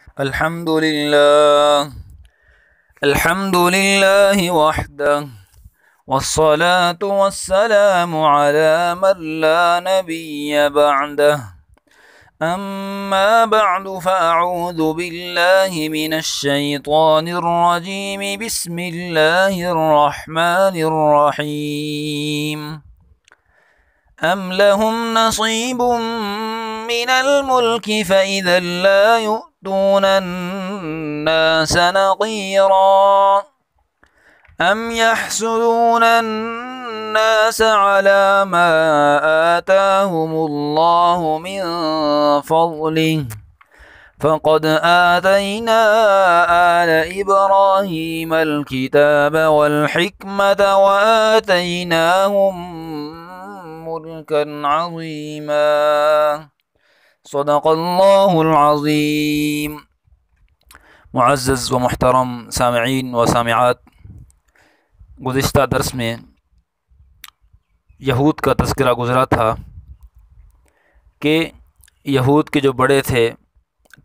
الحمد لله. الحمد لله وحده، والصلاة والسلام على من لا نبي بعده. أما بعد، فأعوذ بالله من الشيطان الرجيم. بسم الله الرحمن الرحيم. أم لهم نصيب من الملك فإذا لا يؤتون الناس نقيرا. أم يحسدون الناس على ما آتاهم الله من فضله، فقد آتينا آل إبراهيم الكتاب والحكمة وآتيناهم ملكا عظيما. صدق اللہ العظیم. معزز و محترم سامعین و سامعات، گزشتہ درس میں یہود کا تذکرہ گزرا تھا کہ یہود کے جو بڑے تھے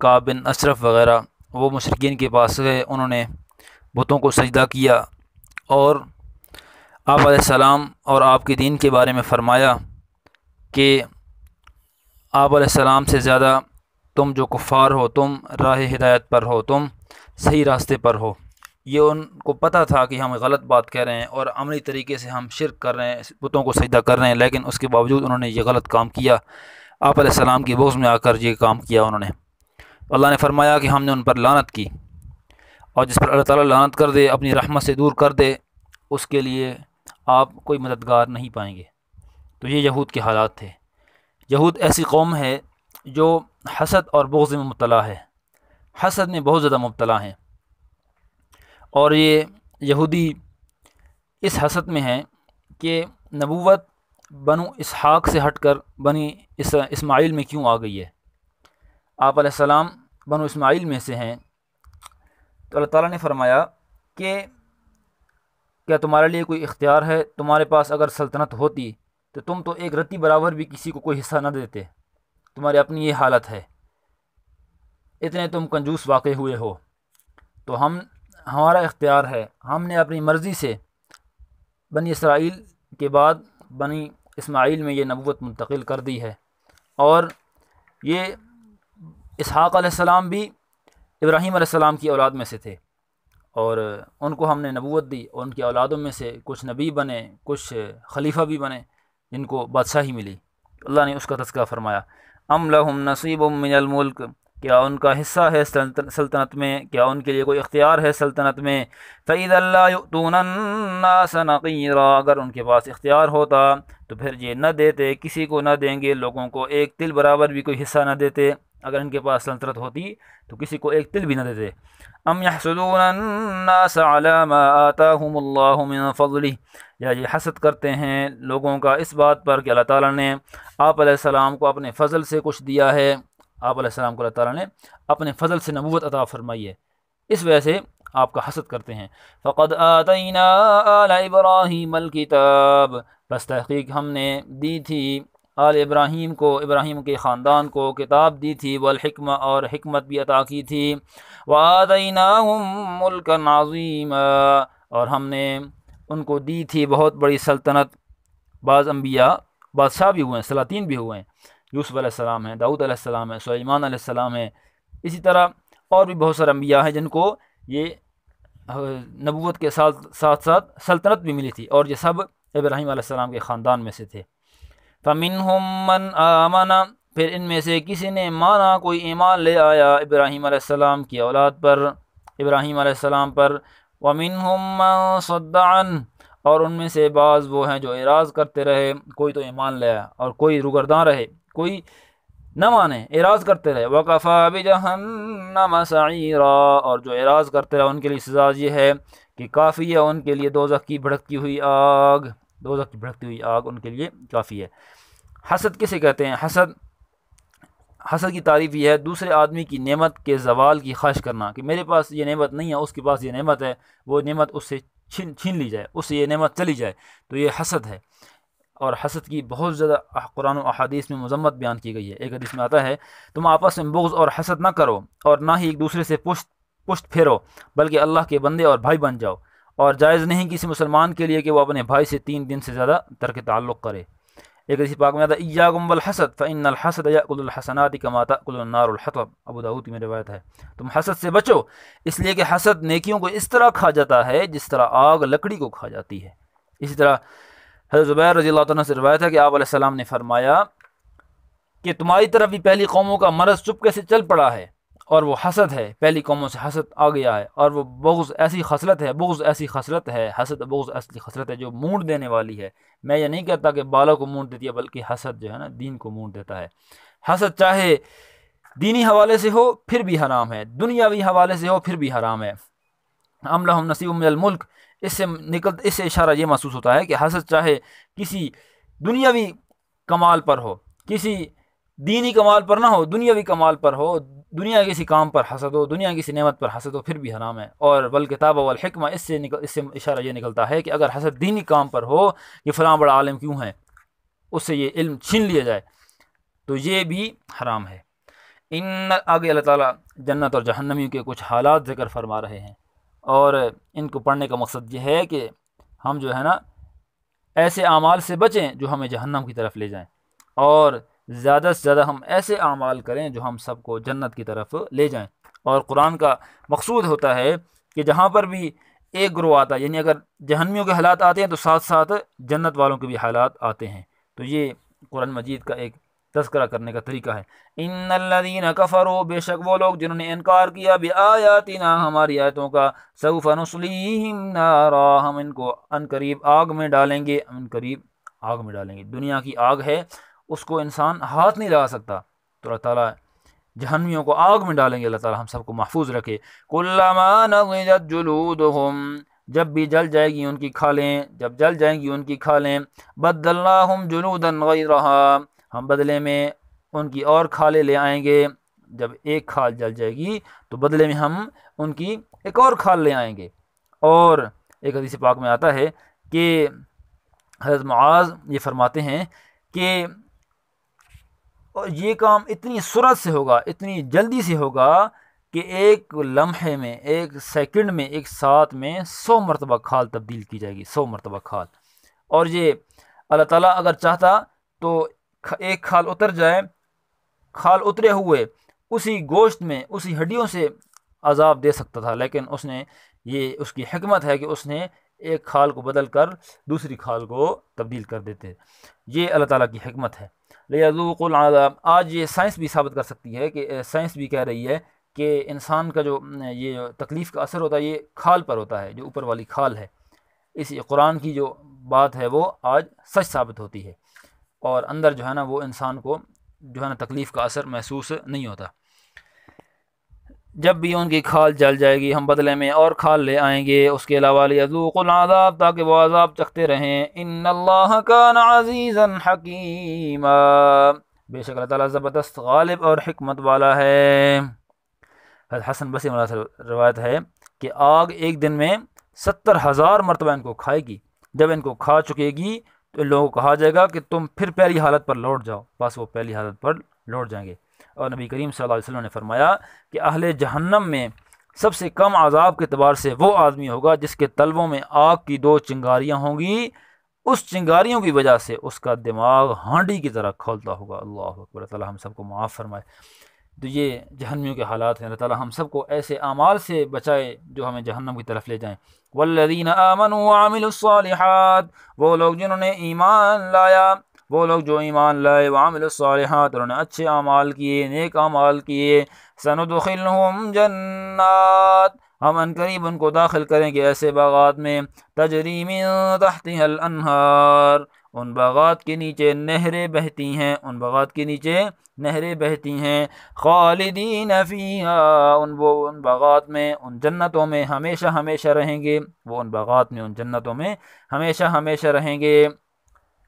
کعب بن اشرف وغیرہ، وہ مشرکین کے پاس گئے، انہوں نے بتوں کو سجدہ کیا اور آپ علیہ السلام اور آپ کے دین کے بارے میں فرمایا کہ آپ علیہ السلام سے زیادہ تم جو کفار ہو، تم راہ ہدایت پر ہو، تم صحیح راستے پر ہو. یہ ان کو پتہ تھا کہ ہم غلط بات کہہ رہے ہیں اور عملی طریقے سے ہم شرک کر رہے ہیں، بتوں کو سجدہ کر رہے ہیں، لیکن اس کے باوجود انہوں نے یہ غلط کام کیا. آپ علیہ السلام کی بغض میں آ کر یہ کام کیا انہوں نے. اللہ نے فرمایا کہ ہم نے ان پر لعنت کی، اور جس پر اللہ تعالیٰ لعنت کر دے، اپنی رحمت سے دور کر دے، اس کے لیے آپ کوئی مددگار نہیں پائیں گے. تو یہ یہود کے حالات تھے. یہود ایسی قوم ہے جو حسد اور بغض میں مبتلا ہے، حسد میں بہت زیادہ مبتلا ہیں، اور یہ یہودی اس حسد میں ہیں کہ نبوت بنو اسحاق سے ہٹ کر بنی اسماعیل میں کیوں آ گئی ہے. آپ علیہ السلام بنو اسماعیل میں سے ہیں، تو اللہ تعالیٰ نے فرمایا کہ کیا تمہارے لیے کوئی اختیار ہے؟ تمہارے پاس اگر سلطنت ہوتی تو تم تو ایک رتی برابر بھی کسی کو کوئی حصہ نہ دیتے. تمہاری اپنی یہ حالت ہے، اتنے تم کنجوس واقع ہوئے ہو. تو ہمارا اختیار ہے، ہم نے اپنی مرضی سے بنی اسرائیل کے بعد بنی اسماعیل میں یہ نبوت منتقل کر دی ہے. اور یہ اسحاق علیہ السلام بھی ابراہیم علیہ السلام کی اولاد میں سے تھے، اور ان کو ہم نے نبوت دی، اور ان کی اولادوں میں سے کچھ نبی بنے، کچھ خلیفہ بھی بنے، جن کو بادشاہی ملی. اللہ نے اس کا تذکرہ فرمایا. ام لہم نصیب من الملک، کیا ان کا حصہ ہے سلطنت میں، کیا ان کے لیے کوئی اختیار ہے سلطنت میں. فَإِذَا لَا يُؤْتُونَ النَّاسَ نَقِيرًا، اگر ان کے پاس اختیار ہوتا تو پھر یہ نہ دیتے، کسی کو نہ دیں گے، لوگوں کو ایک تل برابر بھی کوئی حصہ نہ دیتے. اگر ان کے پاس سلطنت ہوتی تو کسی کو ایک تل بھی نہ دیتے. ام يحسدون الناس على ما آتاهم الله من فضله، یا یہ حسد کرتے ہیں لوگوں کا اس بات پر کہ اللہ تعالیٰ نے آپ علیہ السلام کو اپنے فضل سے کچھ دیا ہے. آپ علیہ السلام کو اللہ تعالیٰ نے اپنے فضل سے نبوت عطا فرمائی ہے، اس وجہ سے آپ کا حسد کرتے ہیں. فقد آتینا آل ابراہیم الکتاب، بس تحقیق ہم نے دی تھی آل ابراہیم کو، ابراہیم کے خاندان کو کتاب دی تھی، والحکمہ، اور حکمت بھی عطا کی تھی. وآتیناہم ملکا عظیما، اور ہم نے ان کو دی تھی بہت بڑی سلطنت. بعض انبیاء بادشاہ بھی ہوئے ہیں، سلاطین بھی ہوئے ہیں. یوسف علیہ السلام ہیں، داؤد علیہ السلام ہیں، سلیمان علیہ السلام ہیں. اسی طرح اور بھی بہت سارے انبیاء ہیں جن کو یہ نبوت کے ساتھ ساتھ سلطنت بھی ملی تھی، اور یہ سب ابراہیم علیہ السلام کے خاندان میں سے تھے. فَمِنْهُمْ مَنْ آمَنَ، پھر ان میں سے کسی نے مانا، کوئی ایمان لے آیا ابراہیم علیہ السلام کی اولاد پر، ابراہیم علیہ السلام پر. وَمِنْهُمْ مَنْ صَدَّ عَنْهُ، اور ان میں سے بعض وہ ہیں جو اعراض کرتے رہے. کوئی تو ایمان لے آیا اور کوئی روگرداں رہے، کوئی نہ مانے، اعراض کرتے رہے. وَكَفَى بِجَهَنَّمَ سَعِيرًا، اور جو اعراض کرتے رہے ان کے لیے سزا یہ ہے کہ کافی ہے ان کے لیے دوزخ کی بھڑکتی ہوئی آگ. دوزخ کی بھڑکتی ہوئی آگ ان کے لیے کافی ہے. حسد کسے کہتے ہیں؟ حسد کی تعریف یہ ہے دوسرے آدمی کی نعمت کے زوال کی خواہش کرنا، کہ میرے پاس یہ نعمت نہیں ہے، اس کے پاس یہ نعمت ہے، وہ نعمت اس سے چھین لی جائے، اس سے یہ نعمت چلی جائے، تو یہ حسد ہے. اور حسد کی بہت زیادہ قرآن و احادیث میں مذمت بیان کی گئی ہے۔ ایک حدیث میں آتا ہے تم آپس میں بغض اور حسد نہ کرو اور نہ ہی ایک دوسرے سے پشت پھیرو، بلکہ اللہ کے بندے اور بھائی بن جاؤ، اور جائز نہیں کسی مسلمان کے لیے کہ وہ اپنے بھائی سے 3 دن سے زیادہ ترک تعلق کرے۔ ایک حدیث پاک میں آتا ہے ایاکم والحسد فإن الحسد یأکل الحسنات کما تأکل النار الحطب، ابو داؤد میں روایت ہے۔ تم حسد سے بچو، اس لیے کہ حسد نیکیوں کو اس طرح کھا جاتا ہے جس طرح آگ لکڑی کو کھا جاتی ہے۔ اسی طرح حضرت زبیر رضی اللہ عنہ سے روایت ہے کہ آپ علیہ السلام نے فرمایا کہ تمہاری طرف بھی پہلی قوموں کا مرض چپکے سے چل پڑا ہے، اور وہ حسد ہے، پہلی قوموں سے حسد آ گیا ہے، اور وہ بغض ایسی خصلت ہے، حسد بغض ایسی خصلت ہے جو مونڈ دینے والی ہے۔ میں یہ نہیں کہتا کہ بالوں کو مونڈ دیتی ہے، بلکہ حسد جو ہے نا دین کو مونڈ دیتا ہے۔ حسد چاہے دینی حوالے سے ہو پھر بھی حرام ہے، دنیاوی حوالے سے ہو پھر بھی حرام ہے۔ ام لہم نصیب من الملک، اس سے اشارہ یہ محسوس ہوتا ہے کہ حسد چاہے کسی دنیاوی کمال پر ہو، کسی دینی کمال پر نہ ہو، دنیاوی کمال پر ہو، دنیا کے کسی کام پر حسد ہو، دنیا کی کسی نعمت پر حسد ہو، پھر بھی حرام ہے۔ اور والکتاب والحکمہ، اس سے اشارہ یہ نکلتا ہے کہ اگر حسد دینی کام پر ہو کہ فلاں بڑا عالم کیوں ہے، اس سے یہ علم چھین لیا جائے، تو یہ بھی حرام ہے۔ آگے اللہ تعالیٰ جنت اور جہنمیوں کے کچھ حالات ذکر فرما رہے ہیں، اور ان کو پڑھنے کا مقصد یہ ہے کہ ہم جو ہے نا ایسے اعمال سے بچیں جو ہمیں جہنم کی طرف لے جائیں، اور زیادہ سے زیادہ ہم ایسے اعمال کریں جو ہم سب کو جنت کی طرف لے جائیں۔ اور قرآن کا مقصود ہوتا ہے کہ جہاں پر بھی ایک گروہ آتا ہے، یعنی اگر جہنمیوں کے حالات آتے ہیں تو ساتھ ساتھ جنت والوں کے بھی حالات آتے ہیں، تو یہ قرآن مجید کا ایک تذکرہ کرنے کا طریقہ ہے۔ ان الذین کفروا، بے شک وہ لوگ جنہوں نے انکار کیا، بآیاتنا، ہماری آیتوں کا، سوف نصلیہم نارا، ہم ان کو ان قریب آگ میں ڈالیں گے، دنیا کی آگ ہے، اس کو انسان ہاتھ نہیں لگا سکتا، تو اللہ تعالیٰ جہنمیوں کو آگ میں ڈالیں گے۔ اللہ تعالیٰ ہم سب کو محفوظ رکھے۔ کلما نضجت جلودہم، جب بھی جل جائے گی ان کی کھالیں، بدلناہم جلودا غیرہا، ہم بدلے میں ان کی اور کھالیں لے آئیں گے۔ جب ایک کھال جل جائے گی تو بدلے میں ہم ان کی ایک اور کھال لے آئیں گے۔ اور ایک حدیث پاک میں آتا ہے کہ حضرت معاذ یہ فرماتے ہیں کہ یہ کام اتنی سرعت سے ہوگا، اتنی جلدی سے ہوگا کہ ایک لمحے میں، ایک سیکنڈ میں، ایک ساتھ میں 100 مرتبہ کھال تبدیل کی جائے گی، 100 مرتبہ کھال۔ اور یہ اللہ تعالیٰ اگر چاہتا تو ایک کھال اتر جائے، کھال اترے ہوئے اسی گوشت میں، اسی ہڈیوں سے عذاب دے سکتا تھا، لیکن اس کی حکمت ہے کہ اس نے ایک کھال کو بدل کر دوسری کھال کو تبدیل کر دیتے۔ یہ اللہ تعالیٰ کی حکمت ہے۔ لِيَذُوقُوا الْعَذَابَ، آج یہ سائنس بھی ثابت کر سکتی ہے کہ سائنس بھی کہہ رہی ہے کہ انسان کا جو یہ تکلیف کا اثر ہوتا ہے یہ کھال پر ہوتا ہے، جو اوپر والی کھال ہے۔ اسی قرآن کی جو بات ہے وہ آج سچ ثابت ہوتی ہے، اور اندر جو ہے نا وہ انسان کو جو ہے نا تکلیف کا اثر محسوس نہیں ہوتا۔ جب بھی ان کی کھال جل جائے گی ہم بدلے میں اور کھال لے آئیں گے۔ اس کے علاوہ لِيَذُوقُوا الْعَذَابَ، تاکہ وہ عذاب چکھتے رہیں۔ ان اللہ کان عزیزا حکیما، بے شک اللہ تعالیٰ زبردست غالب اور حکمت والا ہے۔ حضرت حسن بصری سے روایت ہے کہ آگ ایک دن میں 70,000 مرتبہ ان کو کھائے گی۔ جب ان کو کھا چکے گی تو ان لوگوں کو کہا جائے گا کہ تم پھر پہلی حالت پر لوٹ جاؤ، بس وہ پہلی حالت پر لوٹ جائیں گے۔ اور نبی کریم صلی اللہ علیہ وسلم نے فرمایا کہ اہل جہنم میں سب سے کم عذاب کے اعتبار سے وہ آدمی ہوگا جس کے تلووں میں آگ کی 2 چنگاریاں ہوں گی، اس چنگاریوں کی وجہ سے اس کا دماغ ہانڈی کی طرح کھولتا ہوگا۔ اللہ اکبر، اللہ تعالیٰ ہم سب کو معاف فرمائے۔ تو یہ جہنمیوں کے حالات ہیں، اللہ تعالیٰ ہم سب کو ایسے اعمال سے بچائے جو ہمیں جہنم کی طرف لے جائیں۔ والذین آمنوا وعملوا الصالحات، وہ لوگ جنہوں نے ایمان لایا، وہ لوگ جو ایمان لائے، وعملوا الصالحات، انہوں نے اچھے اعمال کیے، نیک اعمال کیے، سندخلہم جنات، ہم ان قریب ان کو داخل کریں گے ایسے باغات میں، تجری من تحتها الانہار، ان باغات کے نیچے نہریں بہتی ہیں، ان باغات کے نیچے نہریں بہتی ہیں، خالدین فیہا، ان باغات میں، ان جنتوں میں ہمیشہ ہمیشہ رہیں گے، وہ ان باغات میں، ان جنتوں میں ہمیشہ ہمیشہ رہیں گے۔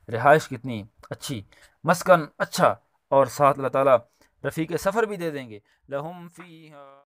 رہائش کتنی اچھی، مسکن اچھا، اور ساتھ اللہ تعالیٰ رفیق سفر بھی دے دیں گے۔ لہم فیہا